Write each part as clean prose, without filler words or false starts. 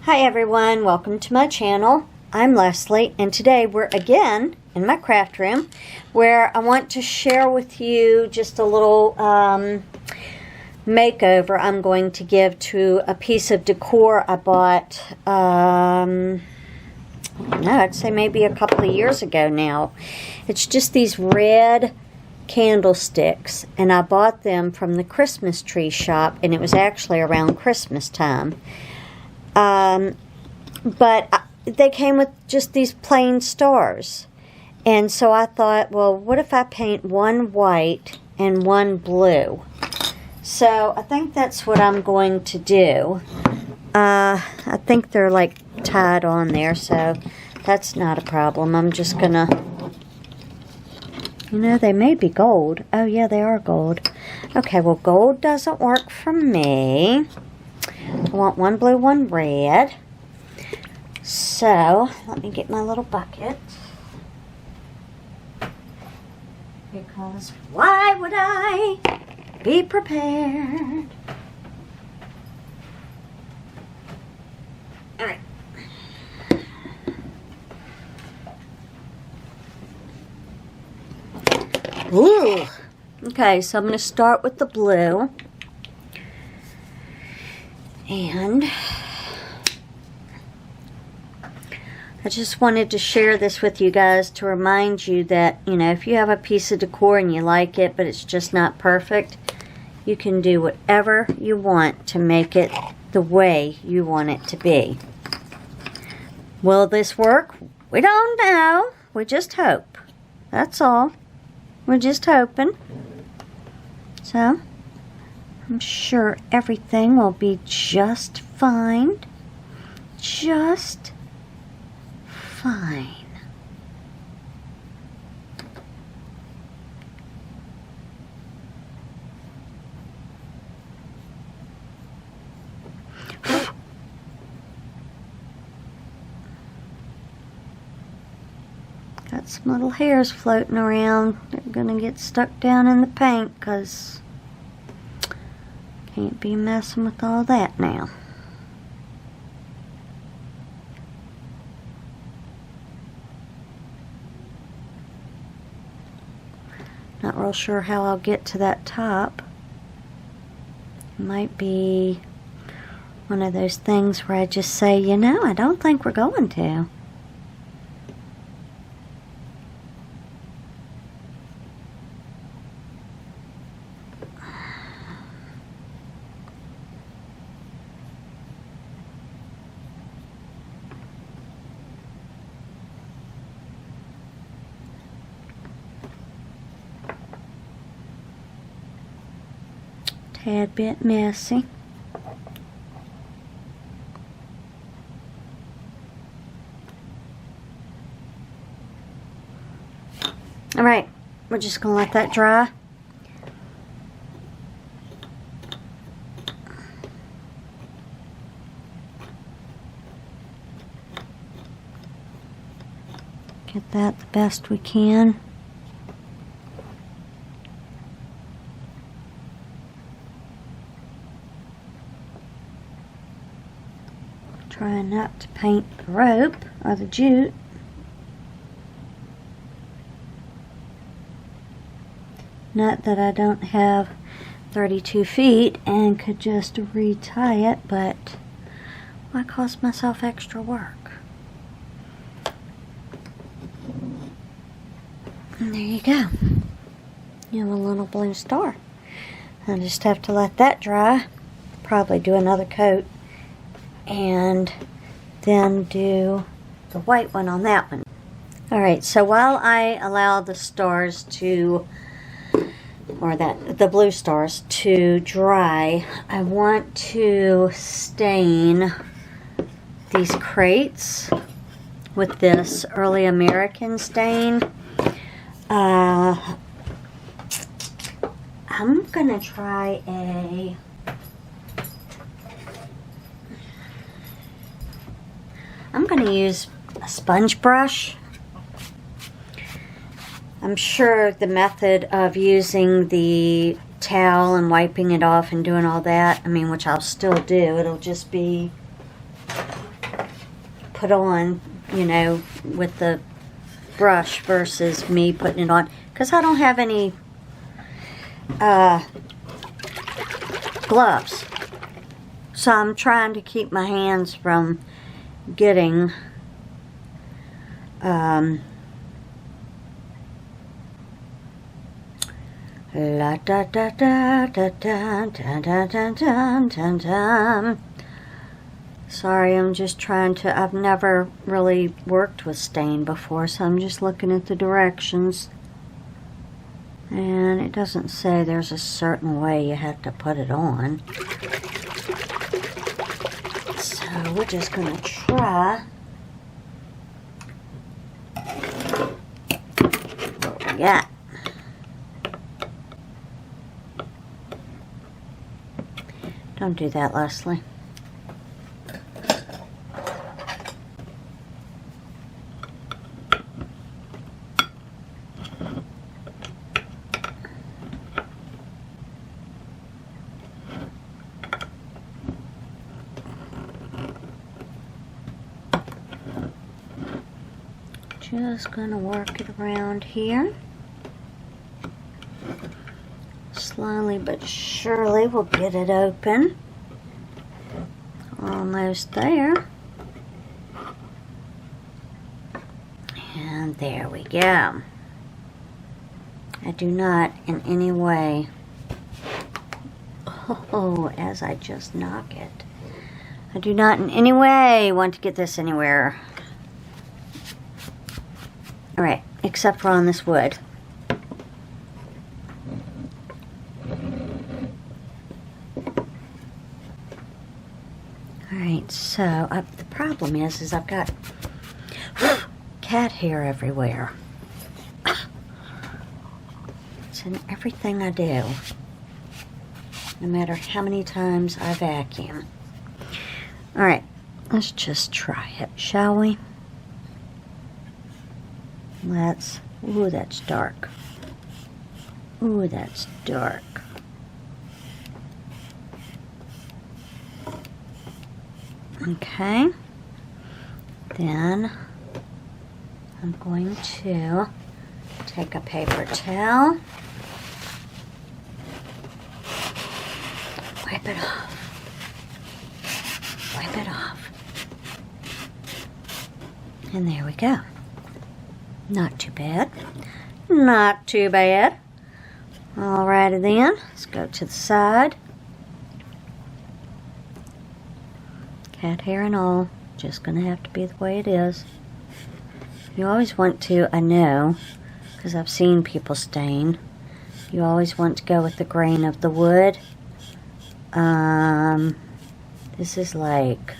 Hi everyone, welcome to my channel. I'm Leslie, and today we're again in my craft room where I want to share with you just a little makeover I'm going to give to a piece of decor I bought, I'd say maybe a couple of years ago now. It's just these red candlesticks, and I bought them from the Christmas tree shop, and it was actually around Christmas time. But they came with just these plain stars. And so I thought, well, what if I paint one white and one blue? So I think that's what I'm going to do. I think they're like tied on there, so that's not a problem. I'm just gonna, they may be gold. Oh yeah, they are gold. Okay, well, gold doesn't work for me. I want one blue, one red. So, let me get my little bucket. Because why would I be prepared? Alright. Ooh. Okay, so I'm going to start with the blue. And I just wanted to share this with you guys to remind you that, if you have a piece of decor and you like it, but it's just not perfect, you can do whatever you want to make it the way you want it to be. Will this work? We don't know. We just hope. That's all. We're just hoping. So, I'm sure everything will be just fine. Just fine. Got some little hairs floating around. They're gonna get stuck down in the paint because can't be messing with all that now. Not real sure how I'll get to that top. It might be one of those things where I just say, I don't think we're going to. Tad bit messy. Alright, we're just going to let that dry. Get that the best we can. Trying not to paint the rope or the jute. Not that I don't have 32 feet and could just retie it, but why cost myself extra work? And there you go. You have a little blue star. I just have to let that dry. Probably do another coat. And then do the white one on that one. Alright, so while I allow the stars to, the blue stars to dry, I want to stain these crates with this early American stain. I'm gonna try I'm going to use a sponge brush. I'm sure the method of using the towel and wiping it off and doing all that, which I'll still do, it'll just be put on, you know, with the brush versus me putting it on, because I don't have any gloves. So I'm trying to keep my hands from getting la da da da da da da da da da da. Sorry, I'm just trying to, I've never really worked with stain before, so I'm just looking at the directions. And it doesn't say there's a certain way you have to put it on. So we're just going to try what we got. Don't do that, Leslie. Just gonna work it around here. Slowly but surely we'll get it open. Almost there. And there we go. I do not in any way, as I just knock it, I do not in any way want to get this anywhere. Alright, except for on this wood. Alright, so the problem is I've got cat hair everywhere. It's in everything I do, no matter how many times I vacuum. Alright, let's just try it, shall we? Ooh, that's dark. Ooh, that's dark. Okay. Then I'm going to take a paper towel, wipe it off. Wipe it off. And there we go. Not too bad. Not too bad. Alrighty then, let's go to the side. Cat hair and all, just gonna have to be the way it is. You always want to, I know, because I've seen people stain, you always want to go with the grain of the wood. This is like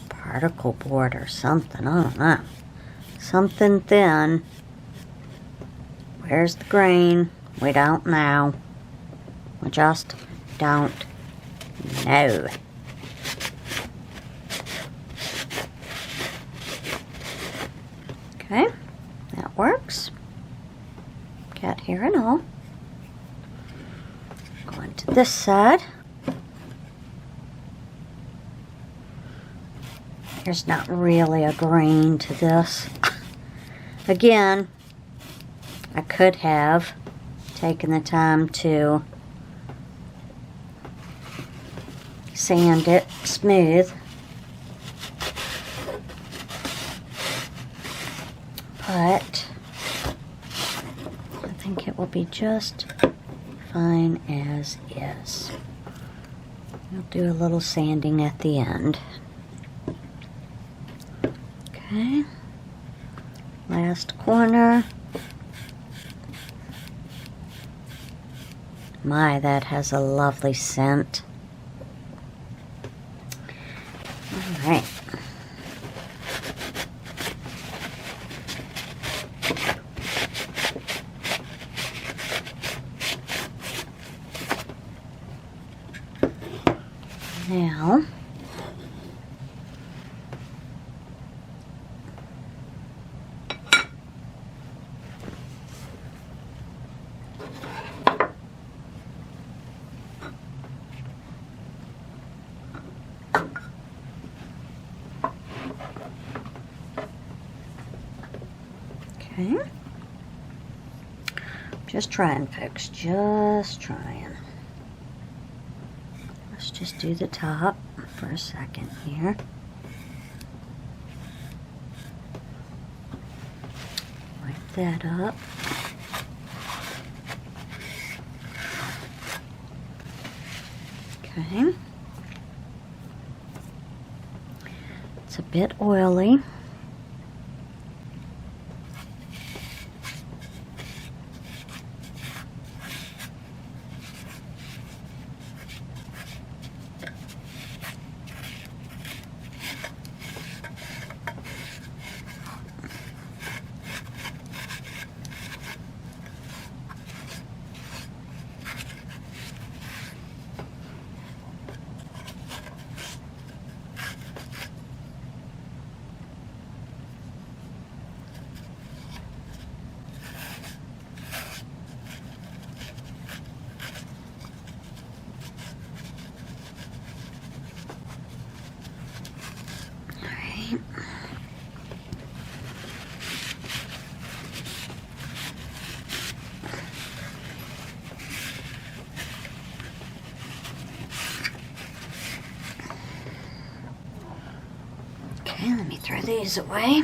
particle board or something, I don't know. Something thin. Where's the grain? We don't know. We just don't know. Okay, that works. Cat hair and all. Going to this side. There's not really a grain to this. Again, I could have taken the time to sand it smooth, but I think it will be just fine as is. I'll do a little sanding at the end. Okay, last corner. My, that has a lovely scent. All right. Now, Okay. Just trying, folks. Just trying. Let's just do the top for a second here. Wipe that up. Okay. It's a bit oily. Okay, let me throw these away.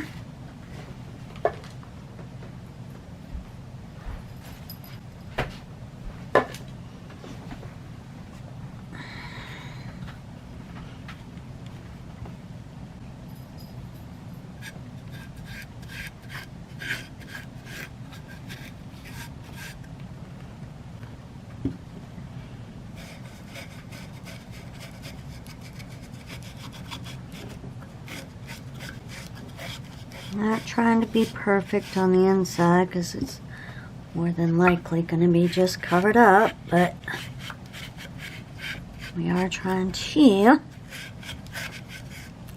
Not trying to be perfect on the inside because it's more than likely going to be just covered up, but we are trying to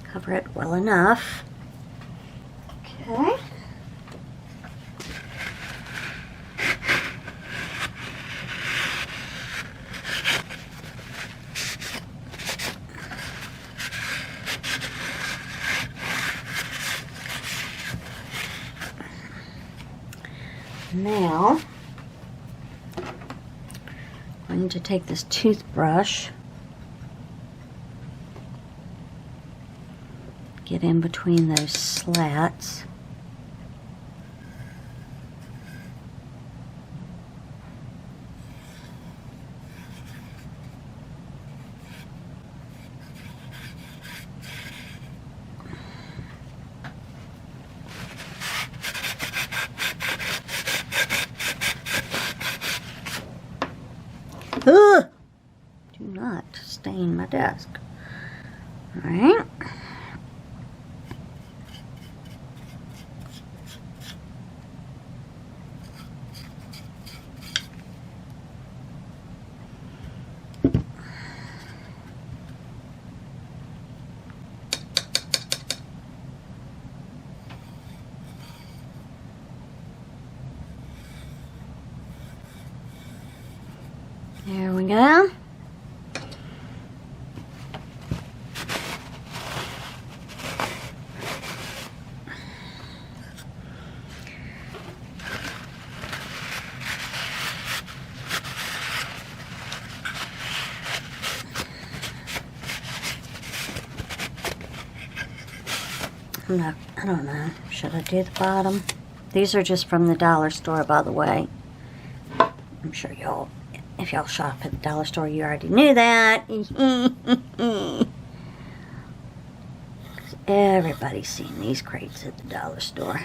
cover it well enough. Okay. Now, I'm going to take this toothbrush, get in between those slats. Ugh! Do not stain my desk. Alright. There we go. I don't know. Should I do the bottom? These are just from the dollar store, by the way. I'm sure y'all, if y'all shop at the dollar store, you already knew that. Everybody's seen these crates at the dollar store.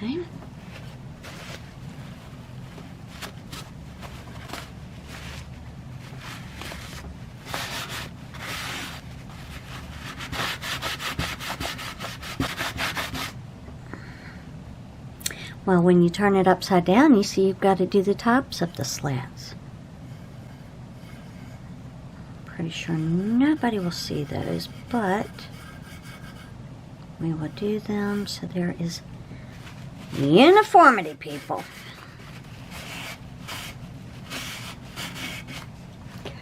Okay. Well, when you turn it upside down, you see you've got to do the tops of the slats. Pretty sure nobody will see those, but we will do them so there is uniformity, people.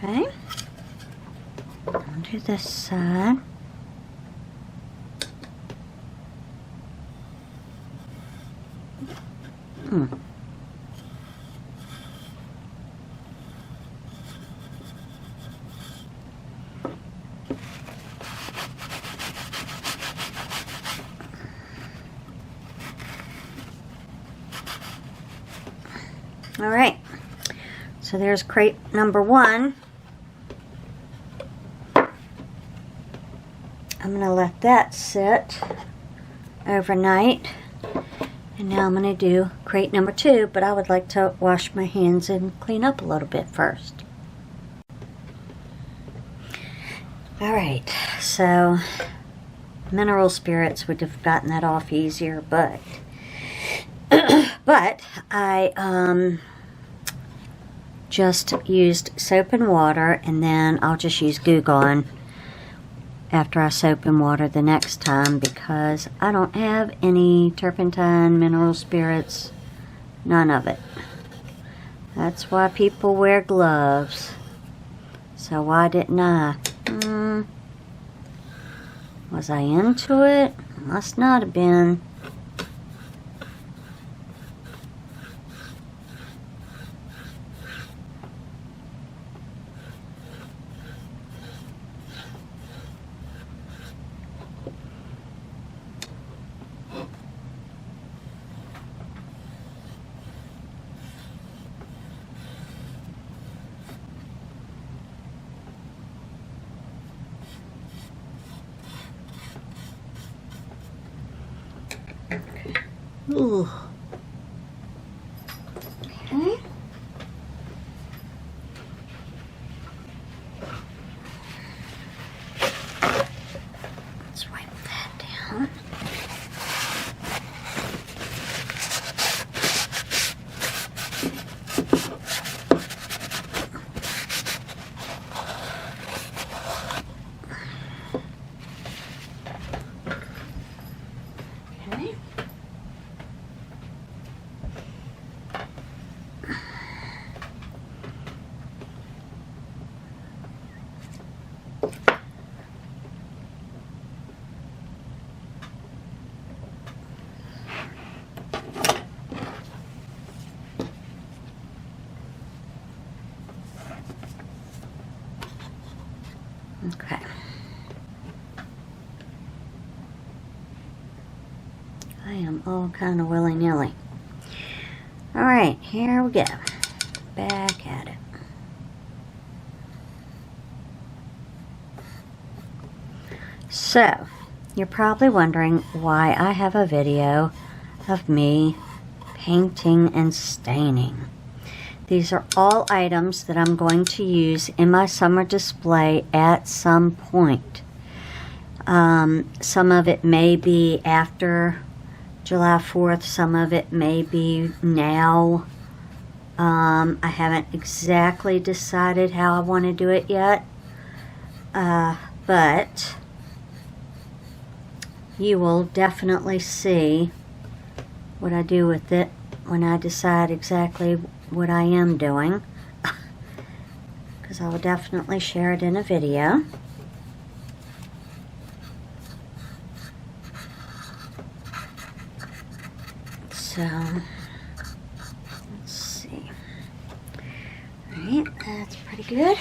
Okay. I'll do this side. All right, so there's crate number 1. I'm gonna let that sit overnight, and now I'm gonna do crate number 2, but I would like to wash my hands and clean up a little bit first. All right, so mineral spirits would have gotten that off easier, but I just used soap and water, and then I'll just use Goo Gone after I soap and water the next time, because I don't have any turpentine, mineral spirits, none of it. That's why people wear gloves. So why didn't I? Was I into it? Must not have been. Ooh. Okay. Let's wipe that down. Okay. Okay. I am all kind of willy-nilly. All right, here we go. Back at it. So, you're probably wondering why I have a video of me painting and staining. These are all items that I'm going to use in my summer display at some point. Some of it may be after July 4th, some of it may be now. I haven't exactly decided how I want to do it yet, but you will definitely see what I do with it when I decide exactly what I am doing, because I will definitely share it in a video. So, let's see. Alright, that's pretty good.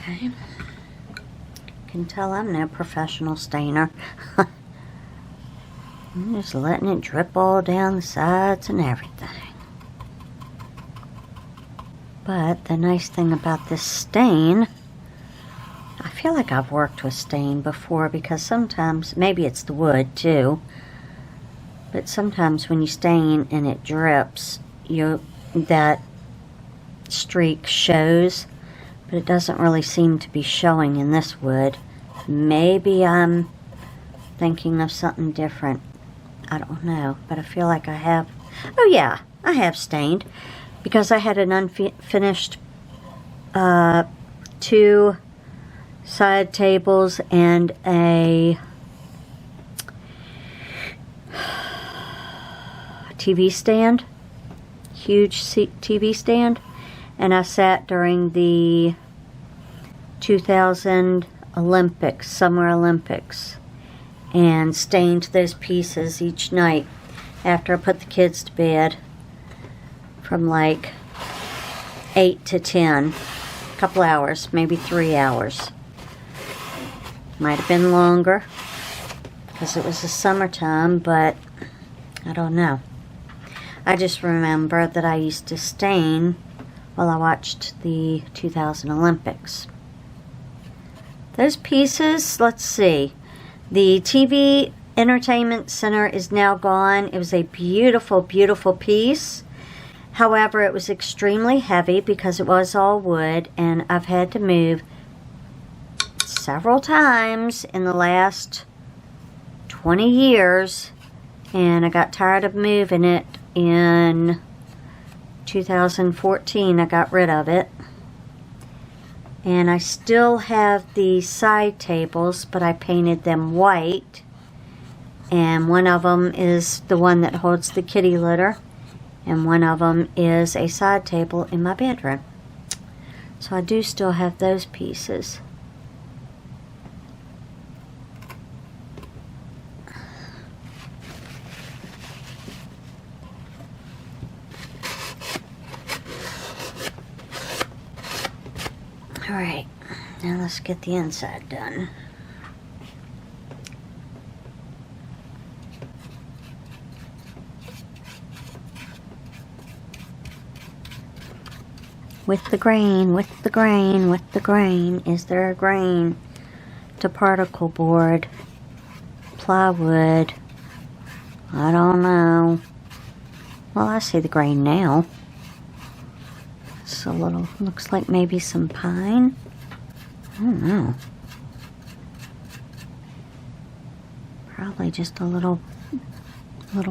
Okay. Can tell I'm no professional stainer. I'm just letting it drip all down the sides and everything. But the nice thing about this stain, I feel like I've worked with stain before, because sometimes, maybe it's the wood too, but sometimes when you stain and it drips, that streak shows. But it doesn't really seem to be showing in this wood. Maybe I'm thinking of something different. I don't know, but I feel like I have. Oh yeah, I have stained, because I had an unfinished 2 side tables and a TV stand, huge TV stand, and I sat during the 2000 Olympics, Summer Olympics, and stained those pieces each night after I put the kids to bed from like 8 to 10, a couple hours, maybe 3 hours. Might have been longer because it was the summertime, but I don't know. I just remember that I used to stain while I watched the 2000 Olympics. Those pieces, let's see. The TV Entertainment Center is now gone. It was a beautiful, beautiful piece. However, it was extremely heavy because it was all wood, and I've had to move several times in the last 20 years, and I got tired of moving it. In 2014, I got rid of it. And I still have the side tables, but I painted them white. And one of them is the one that holds the kitty litter, and one of them is a side table in my bedroom. So I do still have those pieces. Alright, now let's get the inside done. With the grain, with the grain, with the grain. Is there a grain? To particle board, plywood. I don't know. Well, I see the grain now. It's a little, looks like maybe some pine. I don't know. Probably just a little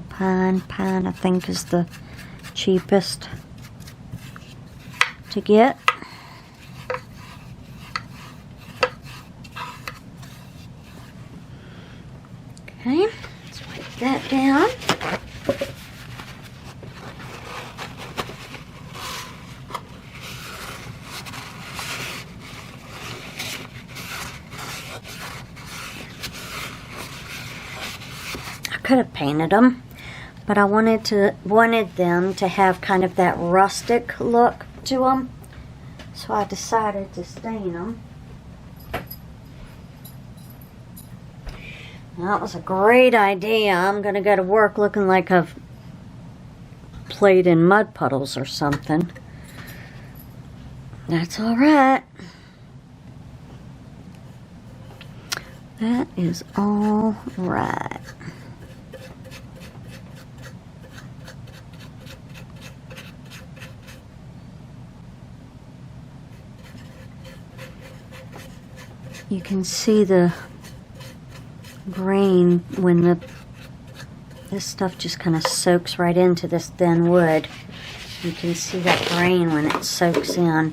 pine. Pine, I think, is the cheapest to get. Okay, let's wipe that down. I could have painted them, but I wanted them to have kind of that rustic look to them, so I decided to stain them. That was a great idea. I'm gonna go to work looking like I've played in mud puddles or something. That's all right. That is all right. You can see the grain when this stuff just kind of soaks right into this thin wood. You can see that grain when it soaks in.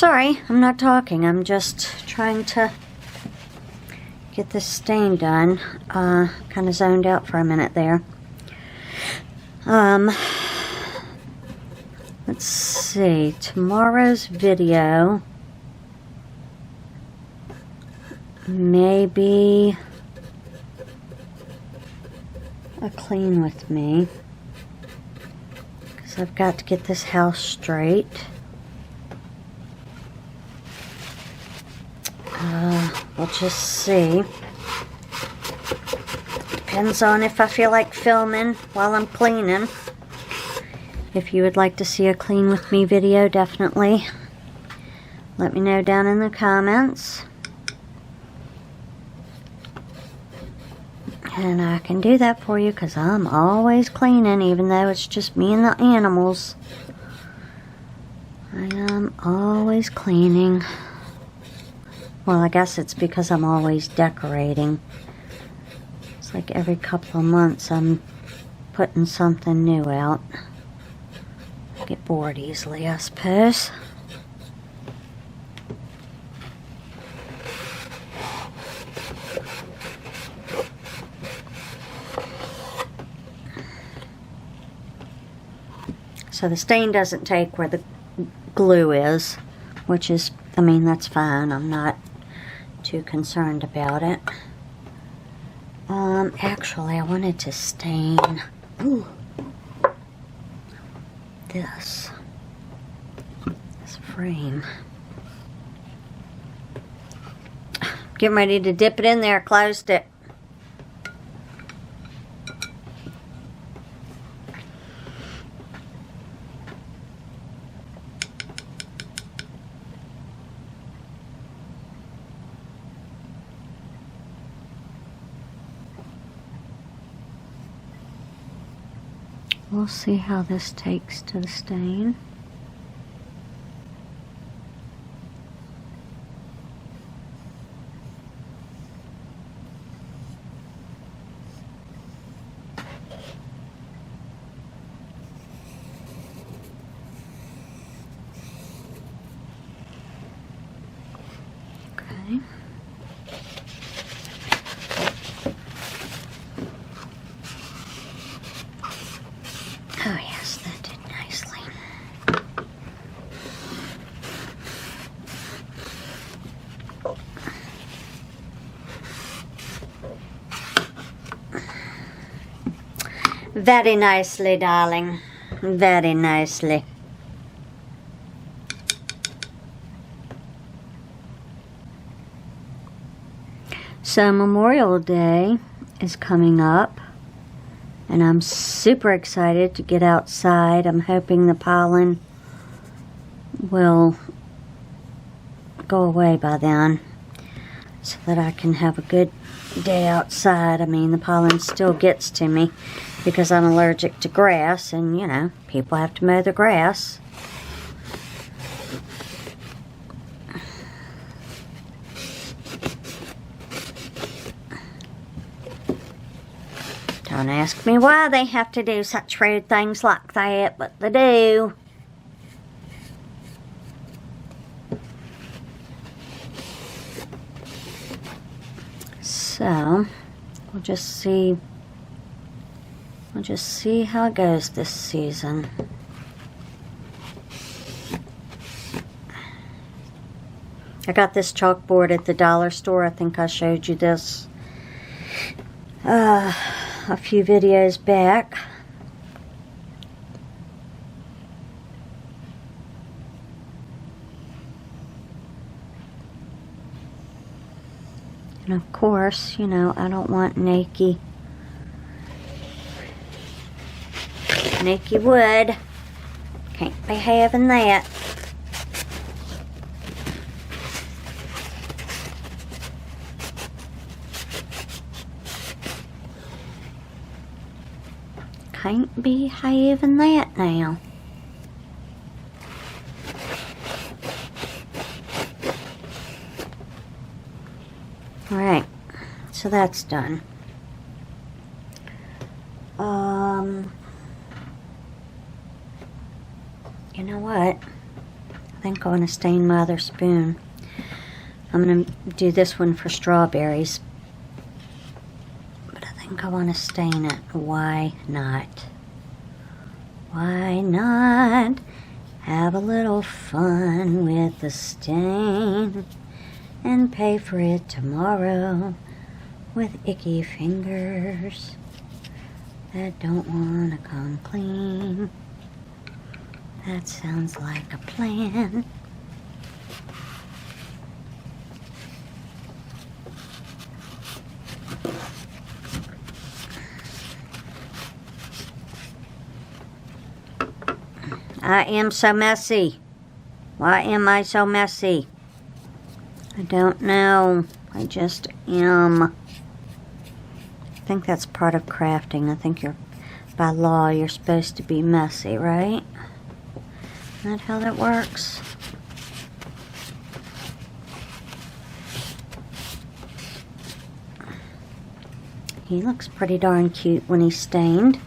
Sorry, I'm not talking. I'm just trying to get this stain done. Kind of zoned out for a minute there. Let's see. Tomorrow's video, maybe a clean with me, because I've got to get this house straight. We'll just see. Depends on if I feel like filming while I'm cleaning. If you would like to see a clean with me video, definitely let me know down in the comments. And I can do that for you, because I'm always cleaning, even though it's just me and the animals. I am always cleaning. Well, I guess it's because I'm always decorating. It's like every couple of months I'm putting something new out. I get bored easily, I suppose. So the stain doesn't take where the glue is, which is, I mean, that's fine. I'm not too concerned about it. Actually, I wanted to stain this frame. Getting ready to dip it in there, closed it. We'll see how this takes to the stain. Okay. Oh yes, that did nicely. Very nicely, darling. Very nicely. So Memorial Day is coming up, and I'm super excited to get outside. I'm hoping the pollen will go away by then, so that I can have a good day outside. I mean, the pollen still gets to me because I'm allergic to grass, and you know, people have to mow the grass. Don't ask me why they have to do such rude things like that, but they do. So, we'll just see how it goes this season. I got this chalkboard at the dollar store. I think I showed you this a few videos back. And of course, you know, I don't want naked wood. Can't be having that. Can't be having that now. Alright, so that's done. You know what? think I want to stain my other spoon. I'm going to do this one for strawberries. But I think I want to stain it. Why not? Why not have a little fun with the stain and pay for it tomorrow with icky fingers that don't want to come clean? That sounds like a plan. I am so messy. Why am I so messy? I don't know. I just am. I think that's part of crafting. I think by law, you're supposed to be messy, right? Isn't that how that works? He looks pretty darn cute when he's stained.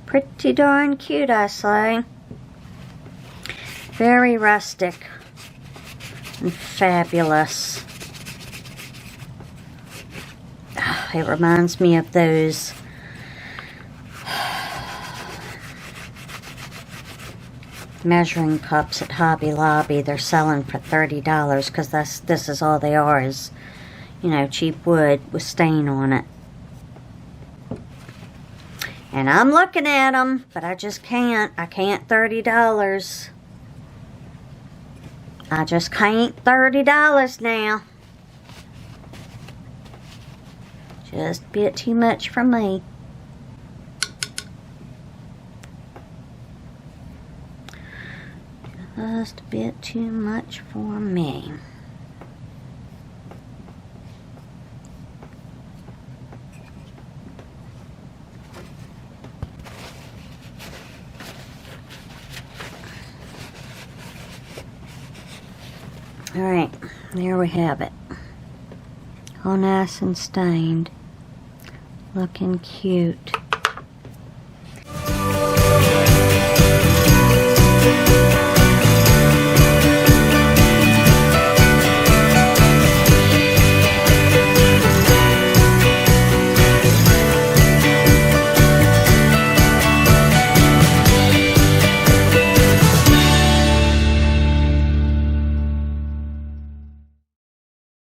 Pretty darn cute, I say. Very rustic and fabulous. It reminds me of those measuring cups at Hobby Lobby. They're selling for $30 because this is all they are, is, you know, cheap wood with stain on it. And I'm looking at them, but I just can't. I can't $30. I just can't $30 now. Just a bit too much for me. Just a bit too much for me. Alright, there we have it. All nice and stained. Looking cute.